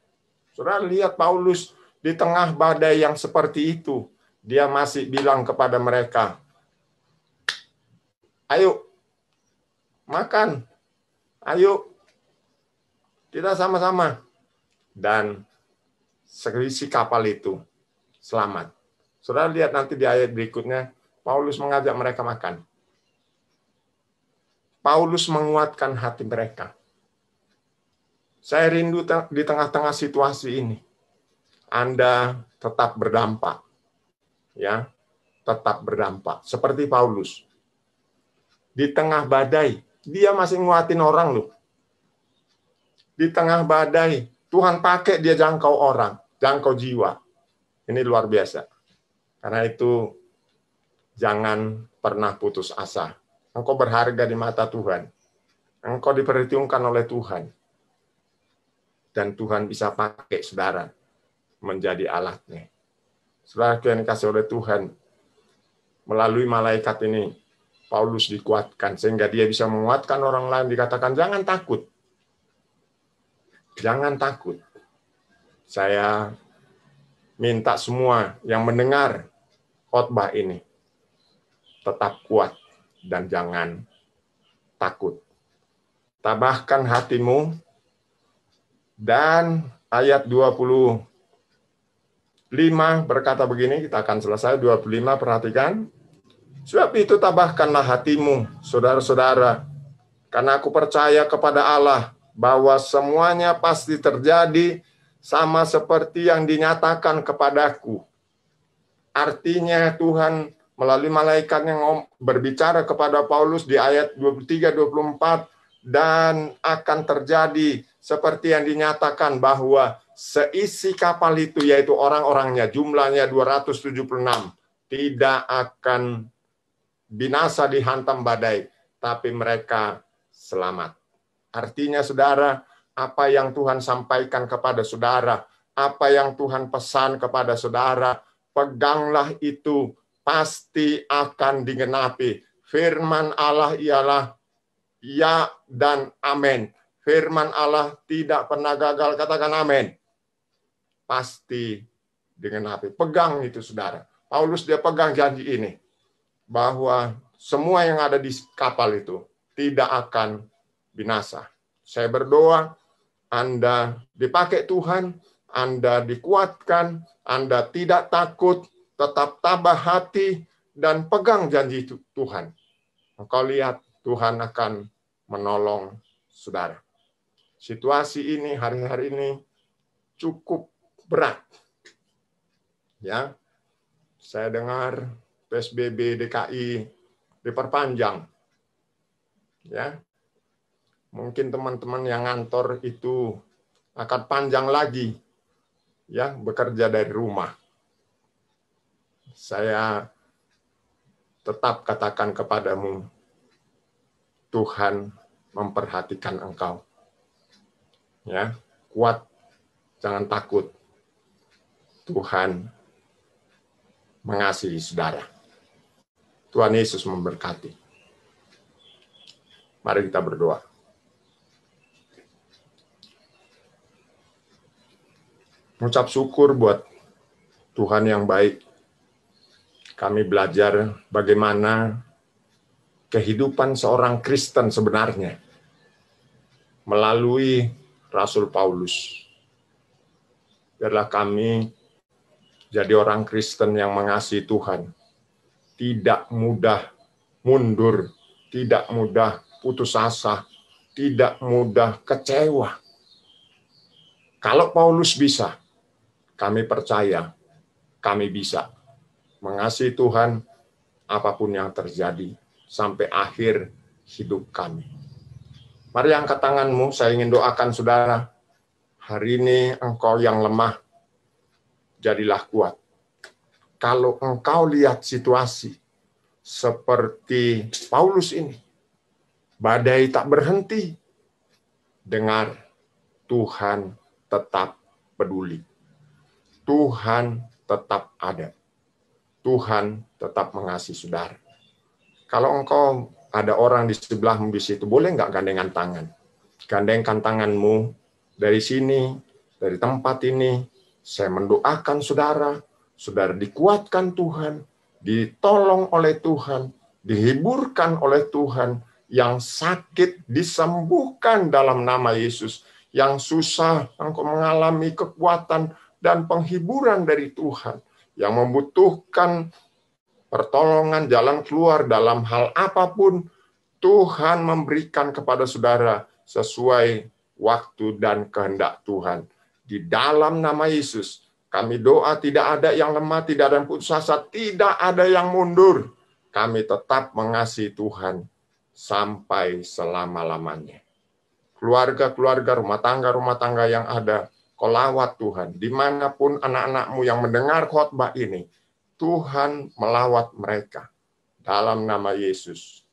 Saudara lihat Paulus di tengah badai yang seperti itu, dia masih bilang kepada mereka, ayo, makan, ayo, kita sama-sama. Dan seisi kapal itu selamat. Saudara lihat nanti di ayat berikutnya, Paulus mengajak mereka makan. Paulus menguatkan hati mereka. Saya rindu di tengah-tengah situasi ini, Anda tetap berdampak. Ya, tetap berdampak. Seperti Paulus. Di tengah badai, dia masih nguatin orang loh. Di tengah badai, Tuhan pakai dia jangkau orang, jangkau jiwa. Ini luar biasa. Karena itu, jangan pernah putus asa. Engkau berharga di mata Tuhan. Engkau diperhitungkan oleh Tuhan. Dan Tuhan bisa pakai saudara menjadi alatnya. Saudara yang dikasih oleh Tuhan, melalui malaikat ini, Paulus dikuatkan sehingga dia bisa menguatkan orang lain. Dikatakan jangan takut. Jangan takut. Saya minta semua yang mendengar khotbah ini tetap kuat dan jangan takut. Tabahkan hatimu. Dan ayat 25 berkata begini, kita akan selesai 25, perhatikan. Sebab itu tabahkanlah hatimu, saudara-saudara, karena aku percaya kepada Allah bahwa semuanya pasti terjadi sama seperti yang dinyatakan kepadaku. Artinya Tuhan melalui malaikat yang berbicara kepada Paulus di ayat 23-24, dan akan terjadi seperti yang dinyatakan bahwa seisi kapal itu, yaitu orang-orangnya, jumlahnya 276, tidak akan binasa dihantam badai, tapi mereka selamat. Artinya saudara, apa yang Tuhan sampaikan kepada saudara, apa yang Tuhan pesan kepada saudara, peganglah itu, pasti akan digenapi. Firman Allah ialah ya dan amin. Firman Allah tidak pernah gagal, katakan amin. Pasti digenapi. Pegang itu saudara. Paulus dia pegang janji ini, bahwa semua yang ada di kapal itu tidak akan binasa. Saya berdoa, Anda dipakai Tuhan, Anda dikuatkan, Anda tidak takut, tetap tabah hati, dan pegang janji Tuhan. Engkau lihat, Tuhan akan menolong saudara. Situasi ini, hari-hari ini, cukup berat. Ya, saya dengar PSBB DKI diperpanjang. Ya, mungkin teman-teman yang ngantor itu akan panjang lagi, ya, bekerja dari rumah. Saya tetap katakan kepadamu, Tuhan memperhatikan engkau. Ya, kuat, jangan takut. Tuhan mengasihi saudara. Tuhan Yesus memberkati. Mari kita berdoa. Mengucap syukur buat Tuhan yang baik. Kami belajar bagaimana kehidupan seorang Kristen sebenarnya melalui Rasul Paulus. Biarlah kami jadi orang Kristen yang mengasihi Tuhan. Tidak mudah mundur, tidak mudah putus asa, tidak mudah kecewa. Kalau Paulus bisa, kami percaya kami bisa mengasihi Tuhan apapun yang terjadi sampai akhir hidup kami. Mari angkat tanganmu, saya ingin doakan saudara. Hari ini engkau yang lemah, jadilah kuat. Kalau engkau lihat situasi seperti Paulus ini, badai tak berhenti, dengar, Tuhan tetap peduli. Tuhan tetap ada. Tuhan tetap mengasihi saudara. Kalau engkau ada orang di sebelahmu di situ, boleh nggak gandengan tangan? Gandengkan tanganmu dari sini, dari tempat ini. Saya mendoakan saudara, saudara dikuatkan Tuhan, ditolong oleh Tuhan, dihiburkan oleh Tuhan, yang sakit disembuhkan dalam nama Yesus, yang susah engkau mengalami kekuatan dan penghiburan dari Tuhan, yang membutuhkan pertolongan jalan keluar dalam hal apapun, Tuhan memberikan kepada saudara sesuai waktu dan kehendak Tuhan. Di dalam nama Yesus, kami doa tidak ada yang lemah, tidak ada yang putus asa, tidak ada yang mundur. Kami tetap mengasihi Tuhan sampai selama-lamanya. Keluarga-keluarga, rumah tangga yang ada, kau lawat Tuhan. Dimanapun anak-anakmu yang mendengar khotbah ini, Tuhan melawat mereka. Dalam nama Yesus.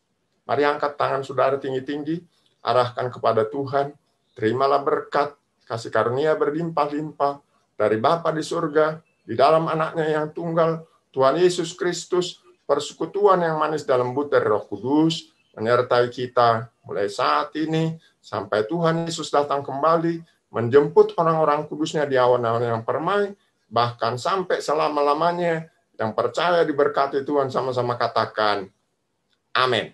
Mari angkat tangan saudara tinggi-tinggi, arahkan kepada Tuhan. Terimalah berkat, kasih karunia berlimpah-limpah dari Bapa di surga, di dalam anaknya yang tunggal, Tuhan Yesus Kristus, persekutuan yang manis dalam butir Roh Kudus menyertai kita mulai saat ini sampai Tuhan Yesus datang kembali menjemput orang-orang kudusnya di awan-awan yang permai, bahkan sampai selama-lamanya. Yang percaya diberkati Tuhan sama-sama katakan amin.